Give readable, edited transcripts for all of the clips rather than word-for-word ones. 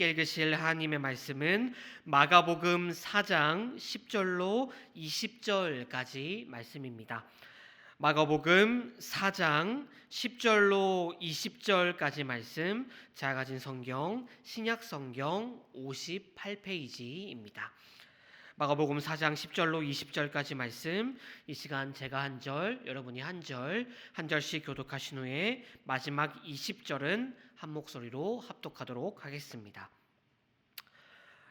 읽으실 하나님의 말씀은 마가복음 4장 10절로 20절까지 말씀입니다. 마가복음 4장 10절로 20절까지 말씀, 제가 가진 성경 신약 성경 58페이지입니다. 마가복음 4장 10절로 20절까지 말씀, 이 시간 제가 한 절, 여러분이 한 절, 한 절씩 교독하신 후에 마지막 20절은 한 목소리로 합독하도록 하겠습니다.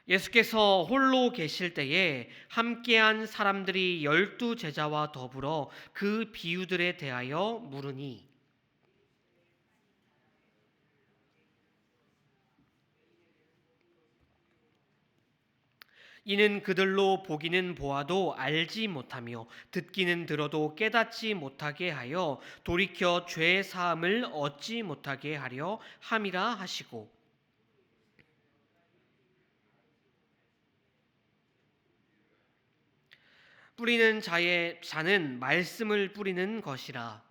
예수께서 홀로 계실 때에 함께한 사람들이 12 제자와 더불어 그 비유들에 대하여 물으니, 이는 그들로 보기는 보아도 알지 못하며 듣기는 들어도 깨닫지 못하게 하여 돌이켜 죄 사함을 얻지 못하게 하려 함이라 하시고, 뿌리는 자는 말씀을 뿌리는 것이라.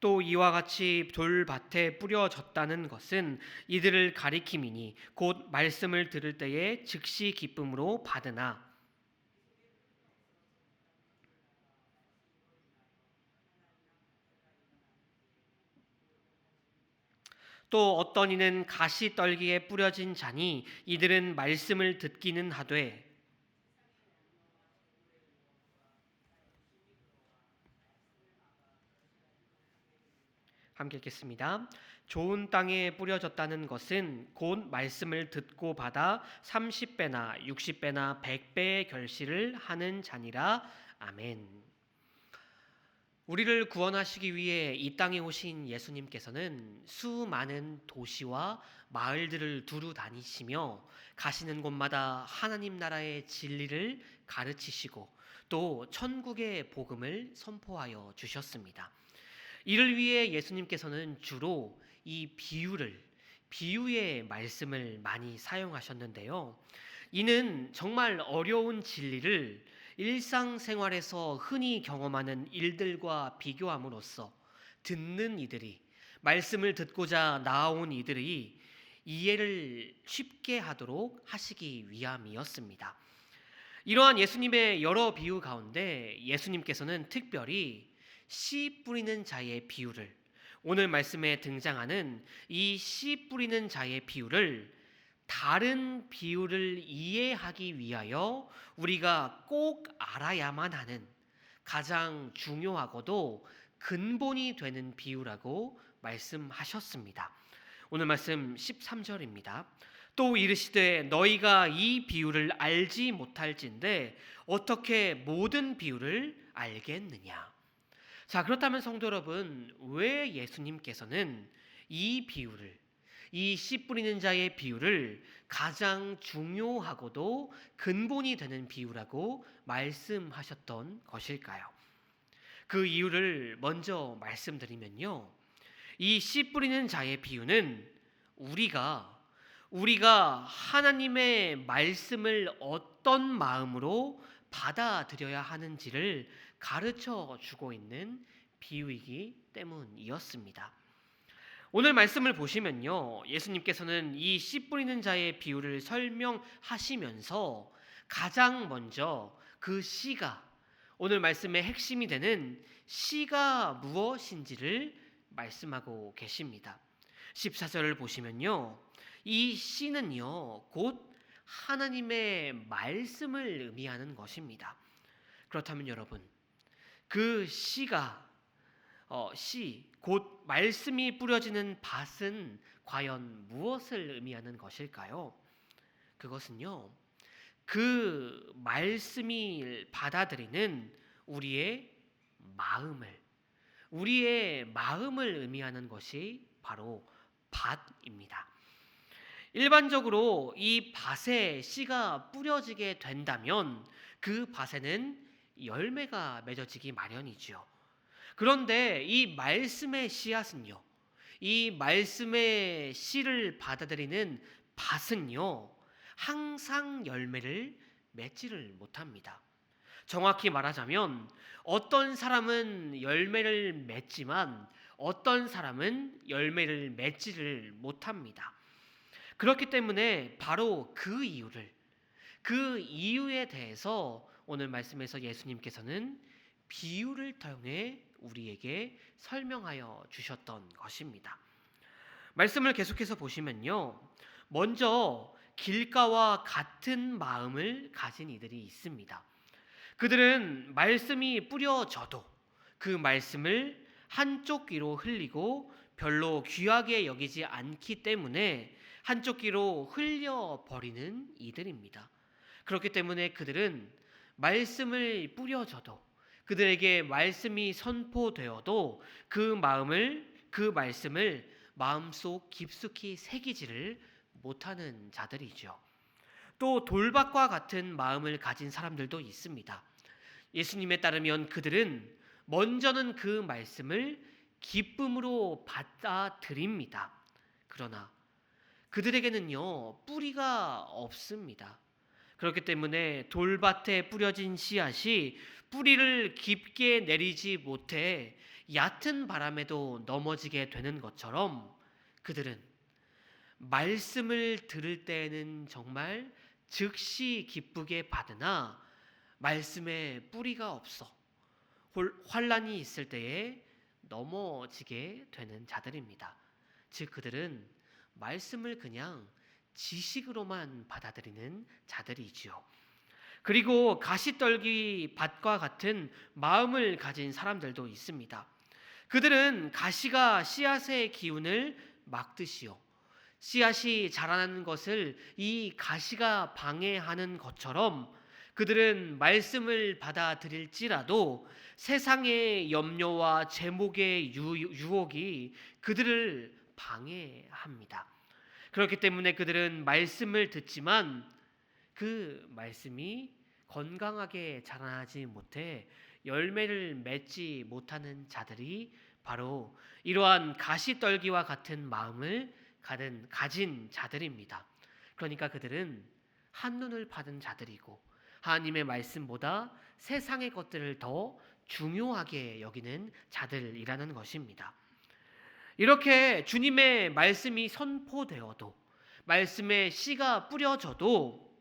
또 이와 같이 돌밭에 뿌려졌다는 것은 이들을 가리킴이니 곧 말씀을 들을 때에 즉시 기쁨으로 받으나, 또 어떤 이는 가시떨기에 뿌려진 자니 이들은 말씀을 듣기는 하되, 함께 읽겠습니다. 좋은 땅에 뿌려졌다는 것은 곧 말씀을 듣고 받아 30배나 60배나 100배의 결실을 하는 자니라. 아멘. 우리를 구원하시기 위해 이 땅에 오신 예수님께서는 수많은 도시와 마을들을 두루 다니시며 가시는 곳마다 하나님 나라의 진리를 가르치시고 또 천국의 복음을 선포하여 주셨습니다. 이를 위해 예수님께서는 주로 이 비유의 말씀을 많이 사용하셨는데요. 이는 정말 어려운 진리를 일상생활에서 흔히 경험하는 일들과 비교함으로써 듣는 이들이, 말씀을 듣고자 나아온 이들이 이해를 쉽게 하도록 하시기 위함이었습니다. 이러한 예수님의 여러 비유 가운데 예수님께서는 특별히 씨 뿌리는 자의 비유를, 오늘 말씀에 등장하는 이 씨 뿌리는 자의 비유를 다른 비유를 이해하기 위하여 우리가 꼭 알아야만 하는 가장 중요하고도 근본이 되는 비유라고 말씀하셨습니다. 오늘 말씀 13절입니다. 또 이르시되 너희가 이 비유를 알지 못할진대 어떻게 모든 비유를 알겠느냐. 자, 그렇다면 성도 여러분, 왜 예수님께서는 이 비유를, 이 씨 뿌리는 자의 비유를 가장 중요하고도 근본이 되는 비유라고 말씀하셨던 것일까요? 그 이유를 먼저 말씀드리면요. 이 씨 뿌리는 자의 비유는 우리가 하나님의 말씀을 어떤 마음으로 받아들여야 하는지를 가르쳐 주고 있는 비유이기 때문이었습니다. 오늘 말씀을 보시면요, 예수님께서는 이 씨 뿌리는 자의 비유를 설명하시면서 가장 먼저 그 씨가, 오늘 말씀의 핵심이 되는 씨가 무엇인지를 말씀하고 계십니다. 14절을 보시면요, 이 씨는요 곧 하나님의 말씀을 의미하는 것입니다. 그렇다면 여러분, 그 씨가 곧 말씀이 뿌려지는 밭은 과연 무엇을 의미하는 것일까요? 그것은요, 그 말씀이 받아들이는 마음을 우리의 마음을 의미하는 것이 바로 밭입니다. 일반적으로 이 밭에 씨가 뿌려지게 된다면 그 밭에는 열매가 맺어지기 마련이지요. 그런데 이 말씀의 씨앗은요, 이 말씀의 씨를 받아들이는 밭은요, 항상 열매를 맺지를 못합니다. 정확히 말하자면 어떤 사람은 열매를 맺지만 어떤 사람은 열매를 맺지를 못합니다. 그렇기 때문에 바로 그 이유에 대해서 오늘 말씀에서 예수님께서는 비유를 통해 우리에게 설명하여 주셨던 것입니다. 말씀을 계속해서 보시면요. 먼저 길가와 같은 마음을 가진 이들이 있습니다. 그들은 말씀이 뿌려져도 그 말씀을 한쪽 귀로 흘리고 별로 귀하게 여기지 않기 때문에 한쪽 귀로 흘려버리는 이들입니다. 그렇기 때문에 그들은 말씀을 뿌려져도 그들에게 말씀이 선포되어도 그 말씀을 마음속 깊숙이 새기지를 못하는 자들이죠. 또 돌밭과 같은 마음을 가진 사람들도 있습니다. 예수님에 따르면 그들은 먼저는 그 말씀을 기쁨으로 받아들입니다. 그러나 그들에게는요, 뿌리가 없습니다. 그렇기 때문에 돌밭에 뿌려진 씨앗이 뿌리를 깊게 내리지 못해 얕은 바람에도 넘어지게 되는 것처럼 그들은 말씀을 들을 때에는 정말 즉시 기쁘게 받으나 말씀에 뿌리가 없어 환란이 있을 때에 넘어지게 되는 자들입니다. 즉 그들은 말씀을 그냥 지식으로만 받아들이는 자들이지요. 그리고 가시떨기 밭과 같은 마음을 가진 사람들도 있습니다. 그들은 가시가 씨앗의 기운을 막듯이요, 씨앗이 자라나는 것을 이 가시가 방해하는 것처럼 그들은 말씀을 받아들일지라도 세상의 염려와 제목의 유혹이 그들을 방해합니다. 그렇기 때문에 그들은 말씀을 듣지만 그 말씀이 건강하게 자라나지 못해 열매를 맺지 못하는 자들이 바로 이러한 가시떨기와 같은 마음을 가진 자들입니다. 그러니까 그들은 한눈을 받은 자들이고 하나님의 말씀보다 세상의 것들을 더 중요하게 여기는 자들이라는 것입니다. 이렇게 주님의 말씀이 선포되어도 말씀의 씨가 뿌려져도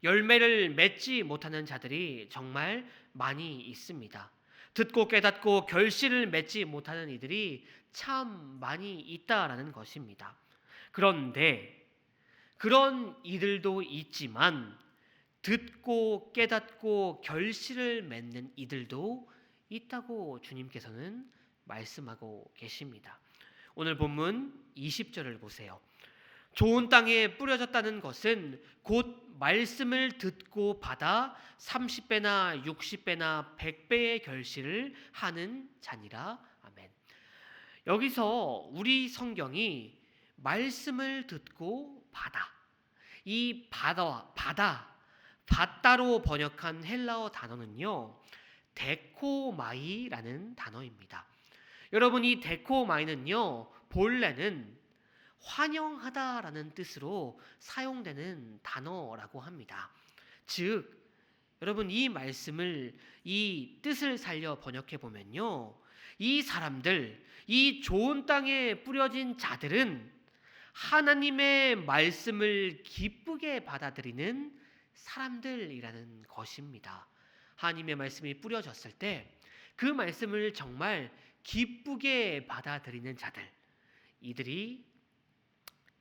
열매를 맺지 못하는 자들이 정말 많이 있습니다. 듣고 깨닫고 결실을 맺지 못하는 이들이 참 많이 있다라는 것입니다. 그런데 그런 이들도 있지만 듣고 깨닫고 결실을 맺는 이들도 있다고 주님께서는 말씀하고 계십니다. 오늘 본문 20절을 보세요. 좋은 땅에 뿌려졌다는 것은 곧 말씀을 듣고 받아 30배나 60배나 100배의 결실을 하는 자니라. 아멘. 여기서 우리 성경이 말씀을 듣고 이 받다로 번역한 헬라어 단어는요, 데코마이라는 단어입니다. 여러분, 이 데코마이는요, 본래는 환영하다라는 뜻으로 사용되는 단어라고 합니다. 즉, 여러분, 이 뜻을 살려 번역해 보면요, 이 사람들, 이 좋은 땅에 뿌려진 자들은 하나님의 말씀을 기쁘게 받아들이는 사람들이라는 것입니다. 하나님의 말씀이 뿌려졌을 때 그 말씀을 정말 기쁘게 받아들이는 자들, 이들이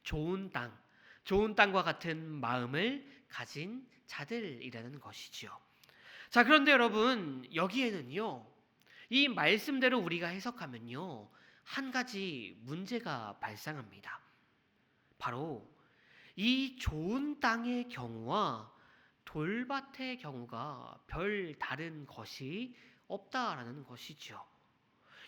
좋은 땅과 같은 마음을 가진 자들이라는 것이지요. 자, 그런데 여러분, 여기에는요, 이 말씀대로 우리가 해석하면요, 한 가지 문제가 발생합니다. 바로 이 좋은 땅의 경우와 돌밭의 경우가 별 다른 것이 없다라는 것이죠.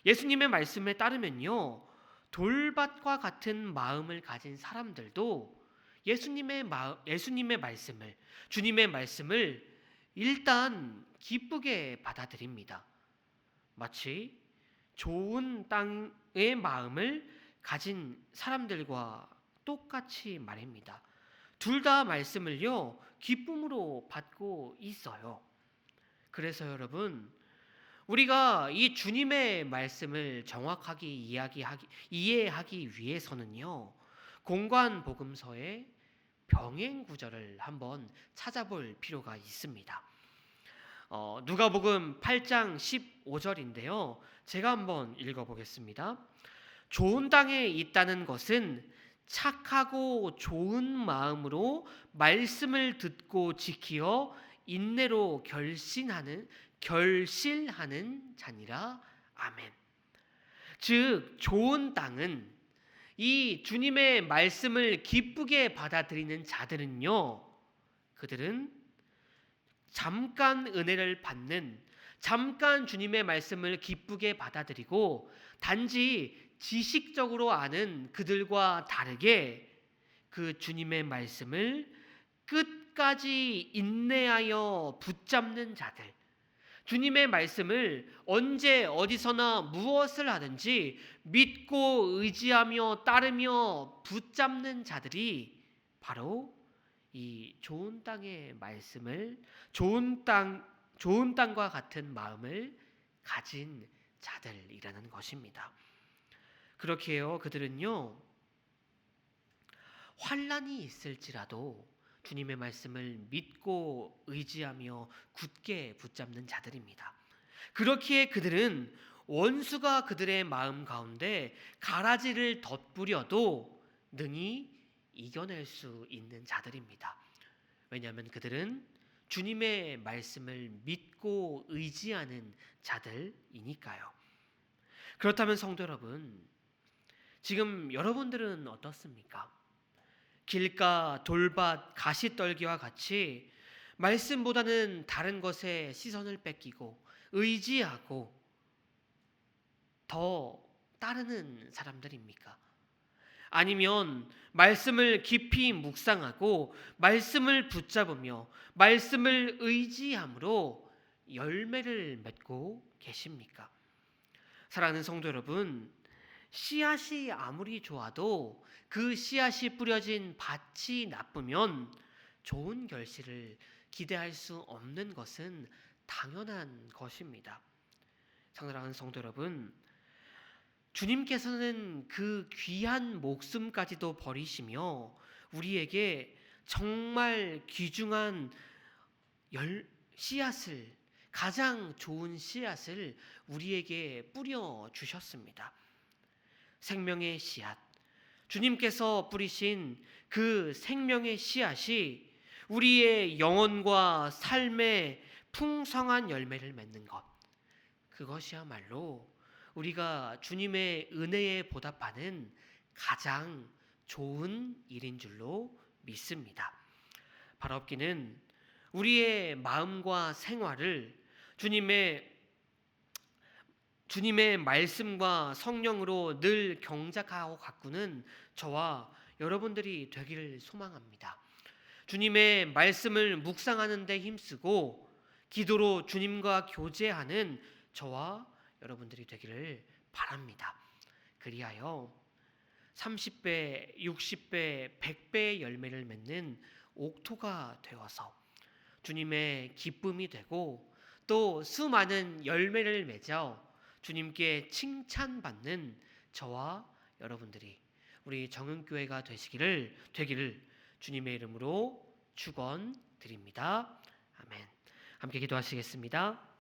예수님의 말씀에 따르면요, 돌밭과 같은 마음을 가진 사람들도 예수님의 말씀을, 주님의 말씀을 일단 기쁘게 받아들입니다. 마치 좋은 땅의 마음을 가진 사람들과 똑같이 말입니다. 둘 다 말씀을요, 기쁨으로 받고 있어요. 그래서 여러분, 우리가 이 주님의 말씀을 정확하게 이해하기 위해서는요, 공관 복음서의 병행 구절을 한번 찾아볼 필요가 있습니다. 누가복음 8장 15절인데요. 제가 한번 읽어보겠습니다. 좋은 땅에 있다는 것은 착하고 좋은 마음으로 말씀을 듣고 지키어 인내로 결실하는 자니라. 아멘. 즉 좋은 땅은 이 주님의 말씀을 기쁘게 받아들이는 자들은요, 그들은 잠깐 은혜를 받는, 잠깐 주님의 말씀을 기쁘게 받아들이고 단지 지식적으로 아는 그들과 다르게 그 주님의 말씀을 끝까지 인내하여 붙잡는 자들, 주님의 말씀을 언제 어디서나 무엇을 하든지 믿고 의지하며 따르며 붙잡는 자들이 바로 이 좋은 땅의 말씀을, 좋은 땅과 같은 마음을 가진 자들이라는 것입니다. 그렇게 해요. 그들은요, 환난이 있을지라도 주님의 말씀을 믿고 의지하며 굳게 붙잡는 자들입니다. 그렇기에 그들은 원수가 그들의 마음 가운데 가라지를 덧부려도 능히 이겨낼 수 있는 자들입니다. 왜냐하면 그들은 주님의 말씀을 믿고 의지하는 자들이니까요. 그렇다면 성도 여러분, 지금 여러분들은 어떻습니까? 길가, 돌밭, 가시떨기와 같이 말씀보다는 다른 것에 시선을 뺏기고 의지하고 더 따르는 사람들입니까? 아니면 말씀을 깊이 묵상하고 말씀을 붙잡으며 말씀을 의지함으로 열매를 맺고 계십니까? 사랑하는 성도 여러분, 씨앗이 아무리 좋아도 그 씨앗이 뿌려진 밭이 나쁘면 좋은 결실을 기대할 수 없는 것은 당연한 것입니다. 사랑하는 성도 여러분, 주님께서는 그 귀한 목숨까지도 버리시며 우리에게 정말 귀중한 씨앗을, 가장 좋은 씨앗을 우리에게 뿌려 주셨습니다. 생명의 씨앗, 주님께서 뿌리신 그 생명의 씨앗이 우리의 영혼과 삶의 풍성한 열매를 맺는 것, 그것이야말로 우리가 주님의 은혜에 보답하는 가장 좋은 일인 줄로 믿습니다. 바라옵기는 우리의 마음과 생활을 주님의 말씀과 성령으로 늘 경작하고 가꾸는 저와 여러분들이 되기를 소망합니다. 주님의 말씀을 묵상하는 데 힘쓰고 기도로 주님과 교제하는 저와 여러분들이 되기를 바랍니다. 그리하여 30배, 60배, 100배의 열매를 맺는 옥토가 되어서 주님의 기쁨이 되고 또 수많은 열매를 맺어 주님께 칭찬받는 저와 여러분들이 우리 정은교회가 되기를 주님의 이름으로 축원드립니다. 아멘. 함께 기도하시겠습니다.